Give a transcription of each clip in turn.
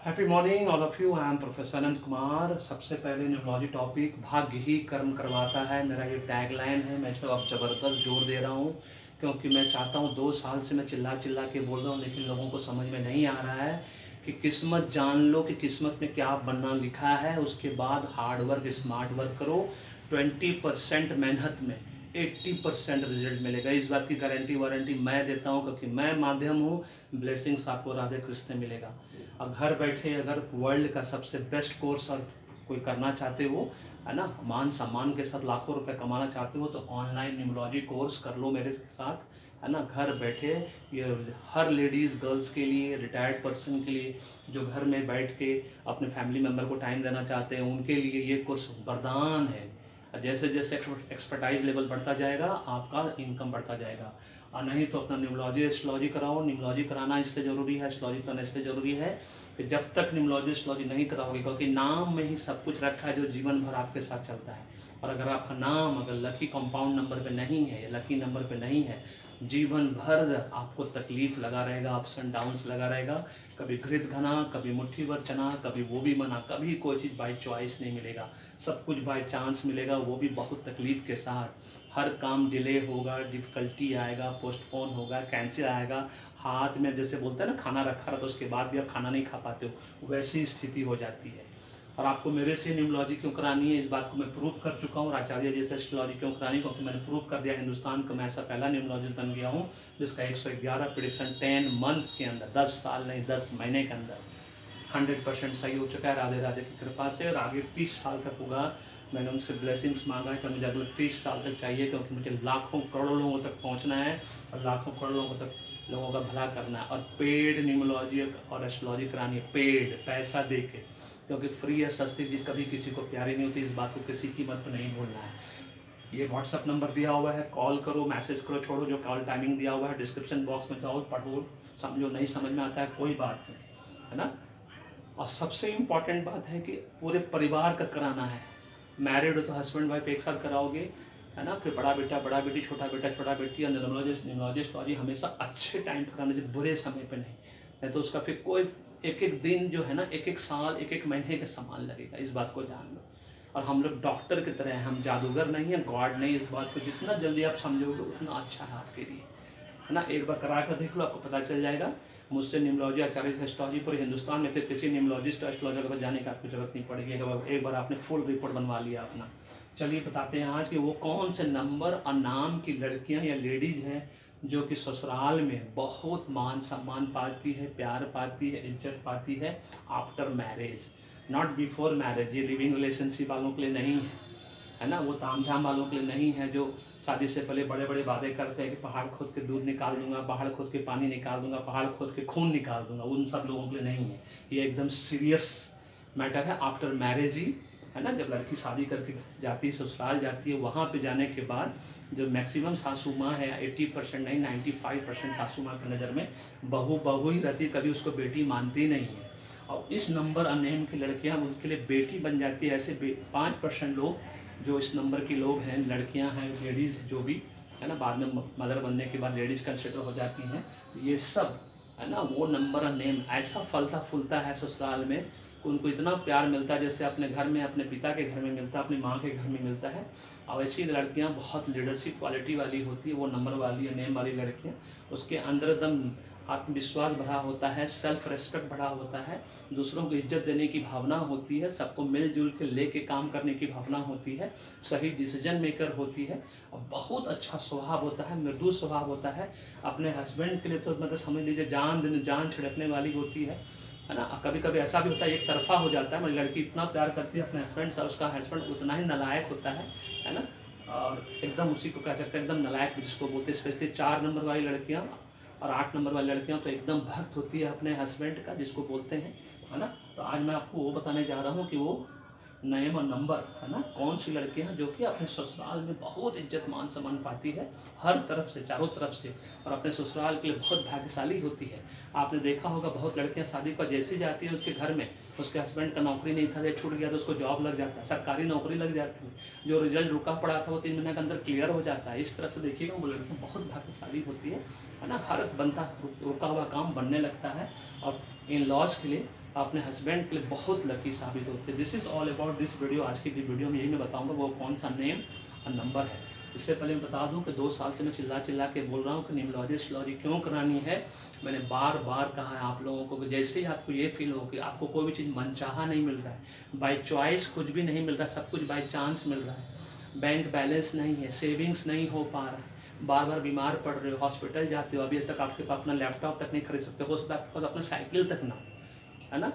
Happy morning all of you. I am professor Anant Kumar. सबसे पहले numerology topic, भाग्य ही कर्म करवाता है, मेरा ये टैगलाइन है। मैं इस पर अब ज़बरदस्त जोर दे रहा हूँ क्योंकि मैं चाहता हूँ, 2 साल से मैं चिल्ला चिल्ला के बोल रहा हूँ लेकिन लोगों को समझ में नहीं आ रहा है कि किस्मत जान लो कि किस्मत में क्या बनना लिखा है। उसके बाद हार्ड वर्क, स्मार्ट वर्क करो। 20% मेहनत में 80% रिजल्ट मिलेगा। इस बात की गारंटी वारंटी मैं देता हूँ क्योंकि मैं माध्यम हूँ। ब्लेसिंग्स आपको राधे कृष्ण मिलेगा। अब घर बैठे अगर वर्ल्ड का सबसे बेस्ट कोर्स और कोई करना चाहते हो, है ना, मान सम्मान के साथ लाखों रुपए कमाना चाहते हो, तो ऑनलाइन न्यूमरोलॉजी कोर्स कर लो मेरे साथ, है ना। घर बैठे ये हर लेडीज़ गर्ल्स के लिए, रिटायर्ड पर्सन के लिए, जो घर में बैठ के अपने फैमिली मेम्बर को टाइम देना चाहते हैं, उनके लिए ये कोर्स वरदान है। जैसे जैसे एक्सपर्टाइज लेवल बढ़ता जाएगा आपका इनकम बढ़ता जाएगा। और नहीं तो अपना न्यूमरोलॉजी एस्ट्रोलॉजी कराओ। न्यूमरोलॉजी कराना इसलिए ज़रूरी है, एस्ट्रोलॉजी कराना इसलिए ज़रूरी है कि जब तक न्यूमरोलॉजी एस्ट्रोलॉजी नहीं कराओगे, क्योंकि नाम में ही सब कुछ रखा है जो जीवन भर आपके साथ चलता है। और अगर आपका नाम अगर लकी कंपाउंड नंबर पे नहीं है या लकी नंबर पे नहीं है, जीवन भर आपको तकलीफ लगा रहेगा, अप्स एंड डाउन्स लगा रहेगा। कभी घृत घना, कभी मुट्ठी भर चना, कभी वो भी मना, कभी कोई चीज़ बाई चॉइस नहीं मिलेगा, सब कुछ बाई चांस मिलेगा, वो भी बहुत तकलीफ के साथ। हर काम डिले होगा, डिफ़िकल्टी आएगा, पोस्टपोन होगा, कैंसिल आएगा। हाथ में जैसे बोलते हैं ना, खाना रखा रहा तो उसके बाद भी आप खाना नहीं खा पाते हो, वैसी स्थिति हो जाती है। और आपको मेरे से न्यूमरोलॉजी क्यों करानी है, इस बात को मैं प्रूव कर चुका हूँ। आचार्य जी से एस्ट्रोलॉजी क्यों करानी है, क्योंकि मैंने प्रूव कर दिया हिंदुस्तान को, मैं ऐसा पहला न्यूमरोलॉजिस्ट बन गया हूँ जिसका 111 प्रिडिक्शन 10 मंथ्स के अंदर, 10 साल नहीं 10 महीने के अंदर 100% सही हो चुका है राधे राधे की कृपा से। और आगे 30 साल तक होगा। मैंने उनसे ब्लेसिंग्स मांगा है कि मुझे अगले 30 साल तक चाहिए, क्योंकि मुझे लाखों करोड़ों लोगों तक पहुंचना है और लाखों करोड़ों लोगों का भला करना है। और पेड न्यूमरोलॉजी और एस्ट्रोलॉजी करानी है, पेड, पैसा दे के, क्योंकि फ्री या सस्ती चीज़ कभी किसी को प्यारी नहीं होती। इस बात को किसी कीमत पर नहीं भूलना है। ये व्हाट्सअप नंबर दिया हुआ है, कॉल करो, मैसेज करो, छोड़ो, जो कॉल टाइमिंग दिया हुआ है डिस्क्रिप्शन बॉक्स में जाओ, पढ़ो, समझो। नहीं समझ में आता है कोई बात नहीं, है ना। और सबसे इम्पॉर्टेंट बात है कि पूरे परिवार का कराना है। मैरिड हो तो हस्बैंड वाइफ एक साथ कराओगे, है ना। फिर बड़ा बेटा बड़ा बेटी, छोटा बेटा छोटा बेटी। और न्यूमरोलॉजी हमेशा अच्छे टाइम पर कराना चाहिए, बुरे समय पे नहीं तो उसका फिर कोई एक एक दिन जो है ना, एक एक साल, एक एक महीने का सामान लगेगा। इस बात को जान लो। और हम लोग डॉक्टर की तरह हैं, हम जादूगर नहीं हैं, गॉड नहीं। इस बात को जितना जल्दी आप समझोगे उतना अच्छा है आपके लिए, है ना। एक बार करा कर देख लो, आपको पता चल जाएगा। मुझसे न्यूमरोलॉजी, आचार्य से एस्ट्रोलॉजी पूरे हिंदुस्तान में फिर किसी न्यूमरोलॉजिस्ट एस्ट्रोलॉजर के पास जाने की आपको जरूरत नहीं पड़ेगी। एक बार आपने फुल रिपोर्ट बनवा लिया अपना। चलिए बताते हैं आज कि वो कौन से नंबर और नाम की लड़कियां या लेडीज़ हैं जो कि ससुराल में बहुत मान सम्मान पाती है, प्यार पाती है, इज्जत पाती है after marriage, not before marriage. ये लिविंग रिलेशनशिप वालों के लिए नहीं है ना। वो तामझाम वालों के लिए नहीं है जो शादी से पहले बड़े बड़े वादे करते हैं कि पहाड़ खोद के दूध निकाल दूंगा, पहाड़ खोद के पानी निकाल दूंगा, पहाड़ खोद के खून निकाल दूंगा। उन सब लोगों के लिए नहीं है। ये एकदम सीरियस मैटर है आफ्टर मैरिज ही, है ना। जब लड़की शादी करके जाती है, ससुराल जाती है, वहाँ पे जाने के बाद जो मैक्सिमम सासू माँ है, 80% नहीं 95% सासू माँ की नज़र में बहू बहू ही रहती है, कभी उसको बेटी मानती नहीं है। और इस नंबर और नेम की लड़कियाँ उनके लिए बेटी बन जाती है। ऐसे 5% लोग जो इस नंबर की लोग हैं, लड़कियां हैं, लेडीज़ जो भी, है ना, बाद में मदर बनने के बाद लेडीज़ कंसिडर हो जाती हैं। तो ये सब, है ना, वो नंबर और नेम ऐसा फलता फूलता है ससुराल में कि उनको इतना प्यार मिलता है जैसे अपने घर में, अपने पिता के घर में मिलता है, अपनी माँ के घर में मिलता है। और ऐसी लड़कियाँ बहुत लीडरशिप क्वालिटी वाली होती है, वो नंबर वाली या नेम वाली लड़कियाँ। उसके अंदर एकदम आत्मविश्वास भरा होता है, सेल्फ रेस्पेक्ट भरा होता है, दूसरों को इज्जत देने की भावना होती है, सबको मिलजुल के लेके काम करने की भावना होती है, सही डिसीजन मेकर होती है, और बहुत अच्छा स्वभाव होता है, मृदु स्वभाव होता है। अपने हस्बैंड के लिए तो मतलब समझ लीजिए जान छिड़कने वाली होती है ना। कभी कभी ऐसा भी होता है, एक तरफा हो जाता है, मतलब लड़की इतना प्यार करती है अपने हस्बैंड से, उसका हस्बैंड उतना ही नालायक होता है ना। और एकदम उसी को कह सकते हैं एकदम नालायक जिसको बोलते हैं। स्पेशली 4 नंबर वाली लड़कियाँ और 8 नंबर वाली लड़कियां तो एकदम भक्त होती है अपने हस्बैंड का, जिसको बोलते हैं, है ना। तो आज मैं आपको वो बताने जा रहा हूँ कि वो नेम और नंबर, है ना, कौन सी लड़कियां हैं जो कि अपने ससुराल में बहुत इज्जत मान सम्मान पाती है हर तरफ से, चारों तरफ से, और अपने ससुराल के लिए बहुत भाग्यशाली होती है। आपने देखा होगा बहुत लड़कियां शादी पर जैसी जाती हैं, उसके घर में उसके हस्बैंड का नौकरी नहीं था, या छूट गया तो उसको जॉब लग जाता है, सरकारी नौकरी लग जाती है, जो रिजल्ट रुका पड़ा था वो 3 महीने के अंदर क्लियर हो जाता है। इस तरह से देखिएगा वो लड़कियाँ बहुत भाग्यशाली होती है ना। हर बनता रुका हुआ काम बनने लगता है। और इन लॉज के लिए अपने हस्बैंड के लिए बहुत लकी साबित होते हैं। This is all about this video. आज की वीडियो में यही मैं बताऊंगा वो कौन सा नेम और नंबर है। इससे पहले मैं बता दूं कि 2 साल से मैं चिल्ला के बोल रहा हूं कि न्यूमरोलॉजी एस्ट्रोलॉजी क्यों करानी है। मैंने बार बार कहा है आप लोगों को कि जैसे ही आपको ये फील हो कि आपको कोई भी चीज़ मनचाहा नहीं मिल रहा है, बाय चॉइस कुछ भी नहीं मिल रहा, सब कुछ बाय चांस मिल रहा है, बैंक बैलेंस नहीं है, सेविंग्स नहीं हो पा रहा है, बार बार बीमार पड़ रहे हो, हॉस्पिटल जाते हो, अभी तक आपके पास अपना लैपटॉप तक नहीं खरीद सकते, हो सकता है आपके पास अपना साइकिल तक ना, है ना,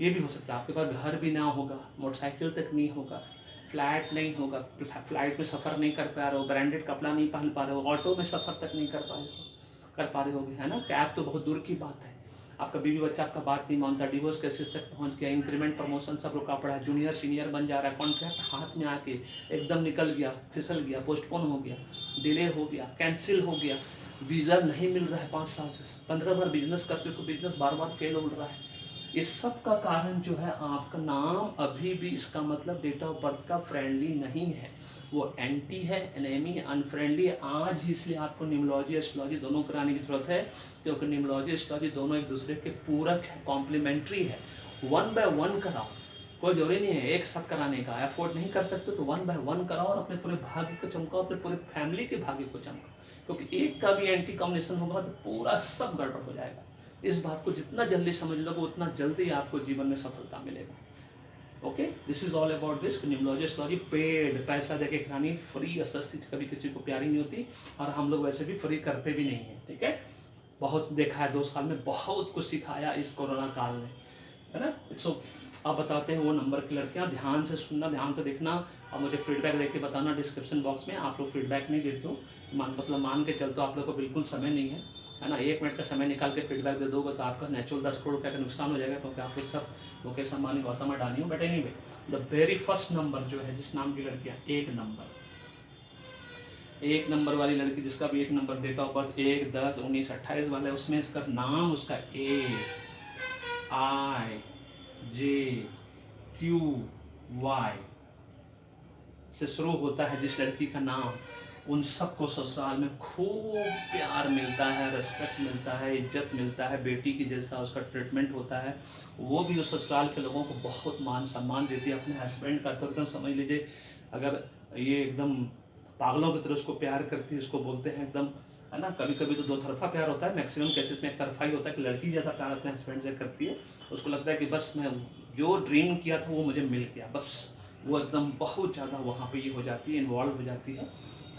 ये भी हो सकता है आपके पास घर भी ना होगा, मोटरसाइकिल तक नहीं होगा, फ्लैट नहीं होगा, फ्लाइट में सफ़र नहीं कर पा रहे हो, ब्रांडेड कपड़ा नहीं पहन पा रहे हो, ऑटो में सफ़र तक नहीं कर पा रहे होगे, है ना, कैब तो बहुत दूर की बात है, आपका बीवी बच्चा आपका बात नहीं मानता, डिवोर्स केसेस तक पहुंच गया, इंक्रीमेंट प्रमोशन सब रुका पड़ा है, जूनियर सीनियर बन जा रहा है, कॉन्ट्रैक्ट हाथ में आके एकदम निकल गया, फिसल गया, पोस्टपोन हो गया, डिले हो गया, कैंसिल हो गया, वीज़ा नहीं मिल रहा है 5 साल से, 15 बार बिजनेस कर चुके, बिजनेस बार बार फेल हो रहा है। ये सब का कारण जो है आपका नाम अभी भी, इसका मतलब डेट ऑफ बर्थ का फ्रेंडली नहीं है, वो एंटी है, एनेमी है, अनफ्रेंडली है। आज ही इसलिए आपको न्यूमरोलॉजी एस्ट्रोलॉजी दोनों कराने की जरूरत है, क्योंकि न्यूमरोलॉजी एस्ट्रोलॉजी दोनों एक दूसरे के पूरक है, कॉम्प्लीमेंट्री है। 1 बाय 1 कराओ, कोई जरूरी नहीं है एक साथ कराने का, एफोर्ड नहीं कर सकते तो 1 बाय 1 कराओ और अपने पूरे भाग्य को चमकाओ, अपने पूरे फैमिली के भाग्य को चमकाओ, क्योंकि एक का भी एंटी कॉम्बिनेशन होगा तो पूरा सब गड़बड़ हो जाएगा। इस बात को जितना जल्दी समझ लोगे उतना जल्दी आपको जीवन में सफलता मिलेगा। Okay, this is all about this. Numerology astrology paid, पैसा देके करानी, फ्री सस्ती कभी किसी को प्यारी नहीं होती, और हम लोग वैसे भी फ्री करते भी नहीं हैं, ठीक है। बहुत देखा है 2 साल में, बहुत कुछ सिखाया इस कोरोना काल ने, है ना। सो आप बताते हैं वो नंबर की लड़कियां, ध्यान से सुनना, ध्यान से देखना, और मुझे फीडबैक देके बताना डिस्क्रिप्शन बॉक्स में। आप लोग फीडबैक नहीं देते हो, मान के चलते हो आप लोग को बिल्कुल समय नहीं है ना, 1 मिनट का समय निकाल के फीडबैक दे दोगे तो आपका नेचुरल 10 करोड़ रुपये का नुकसान हो जाएगा, क्योंकि आप लोग सब मुकेश अंबानी, गौतम अडानी हो। But anyway, the very first number जो है, जिस नाम की लड़कियाँ, 1 नंबर वाली लड़की, जिसका भी 1 नंबर डेट ऑफ बर्थ 1, 10, 19, 28 वाला है, उसमें इसका नाम, उसका AIJQY से शुरू होता है। जिस लड़की का नाम, उन सबको ससुराल में खूब प्यार मिलता है, रिस्पेक्ट मिलता है, इज्जत मिलता है, बेटी की जैसा उसका ट्रीटमेंट होता है, वो भी उस ससुराल के लोगों को बहुत मान सम्मान देती है। अपने हस्बैंड का तो एकदम समझ लीजिए, अगर ये एकदम पागलों की तरह उसको प्यार करती है, उसको बोलते हैं एकदम, है ना। कभी कभी तो 2 तरफा प्यार होता है, मैक्सिमम केसेस में 1 तरफा ही होता है कि लड़की ज़्यादा प्यार अपने हस्बैंड से करती है, उसको लगता है कि बस मैं जो ड्रीम किया था वो मुझे मिल गया, बस वो एकदम बहुत ज़्यादा वहाँ पे ये हो जाती है, इन्वॉल्व हो जाती है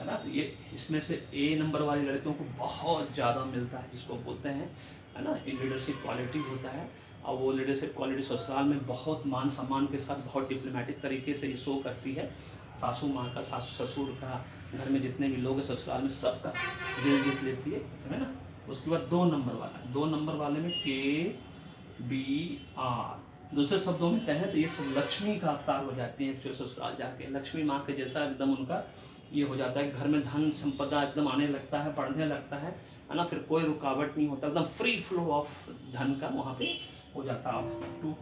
ना। तो ये इसमें से A नंबर वाली लड़कियों को बहुत ज़्यादा मिलता है, जिसको बोलते हैं, है ना, लीडरशिप क्वालिटी होता है, और वो लीडरशिप क्वालिटी ससुराल में बहुत मान सम्मान के साथ, बहुत डिप्लोमेटिक तरीके से ये शो करती है। सासू माँ का, सासू ससुर का, घर में जितने भी लोग हैं ससुराल में, सबका दिल जीत लेती है, समझे ना। उसके बाद 2 नंबर वाला, 2 नंबर वाले में KBR, दूसरे शब्दों में कहें तो ये सब लक्ष्मी का अवतार हो जाती है। एक्चुअली ससुराल जाके लक्ष्मी माँ के जैसा एकदम उनका ये हो जाता है, घर में धन संपदा एकदम आने लगता है, बढ़ने लगता है ना, फिर कोई रुकावट नहीं होता, एकदम फ्री फ्लो ऑफ धन का वहाँ पे हो जाता है। 2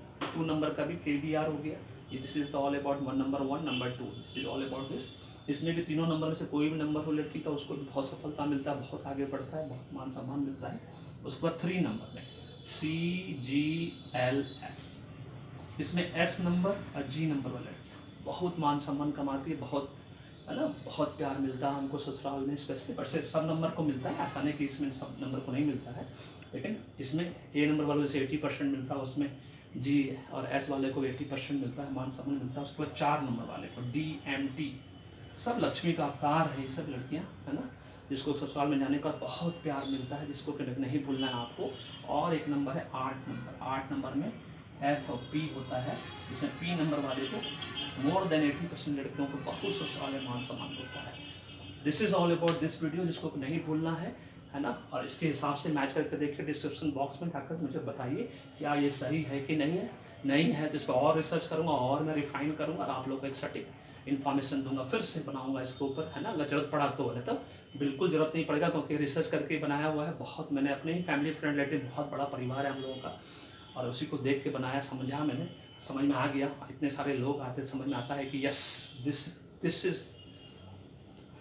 नंबर का भी KBR हो गया। This is all about number 1, number 2, this is all about this. इसमें भी तीनों नंबर में से कोई भी नंबर हो लड़की का, उसको बहुत सफलता मिलता है, बहुत आगे बढ़ता है, बहुत मान सम्मान मिलता है। उसके बाद 3 नंबर में CGLS, इसमें S नंबर और G नंबर वाले लड़कियाँ बहुत मान सम्मान कमाती है, बहुत, है ना, बहुत प्यार मिलता है हमको ससुराल में, स्पेशली बट से सब नंबर को मिलता है, ऐसा नहीं कि इसमें सब नंबर को नहीं मिलता है, लेकिन इसमें A नंबर वालों से 80% मिलता है, उसमें G और S वाले को 80% मिलता है, मान सम्मान मिलता है। उसके बाद 4 नंबर वाले को DMT, सब लक्ष्मी का अवतार है ये सब लड़कियाँ, है ना, जिसको ससुराल में जाने का बहुत प्यार मिलता है, जिसको नहीं भूलना है आपको। और एक नंबर है 8 नंबर में FP होता है, जिसमें P नंबर वाले को मोर देन 80% लड़कियों को बहुत ससुराल में मान सम्मान देता है। This is all about this video, जिसको नहीं भूलना है ना, और इसके हिसाब से मैच करके देखिए, डिस्क्रिप्शन बॉक्स में जाकर मुझे बताइए क्या ये सही है कि नहीं है तो इस पर और रिसर्च करूँगा, और मैं रिफाइन करूँगा, और आप लोग को एक सटीक इन्फॉर्मेशन दूंगा, फिर से बनाऊंगा इसके ऊपर, है ना, अगर जरूरत पड़ा तो, नहीं तो बिल्कुल जरूरत नहीं पड़ेगा, क्योंकि रिसर्च करके बनाया हुआ है बहुत, मैंने अपने ही फैमिली फ्रेंड रिलेटिव, बहुत बड़ा परिवार है हम लोगों का, और उसी को देख के बनाया, समझा मैंने, समझ में आ गया, इतने सारे लोग आते, समझ में आता है कि यस दिस इज,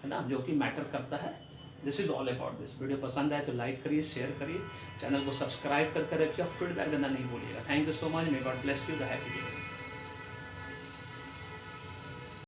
है ना, जो कि मैटर करता है this is all about this. Video पसंद आए तो लाइक करिए, शेयर करिए, चैनल को सब्सक्राइब करके रखिए और फीडबैक देना नहीं भूलिएगा। Thank you so much. May God bless you. The happy day.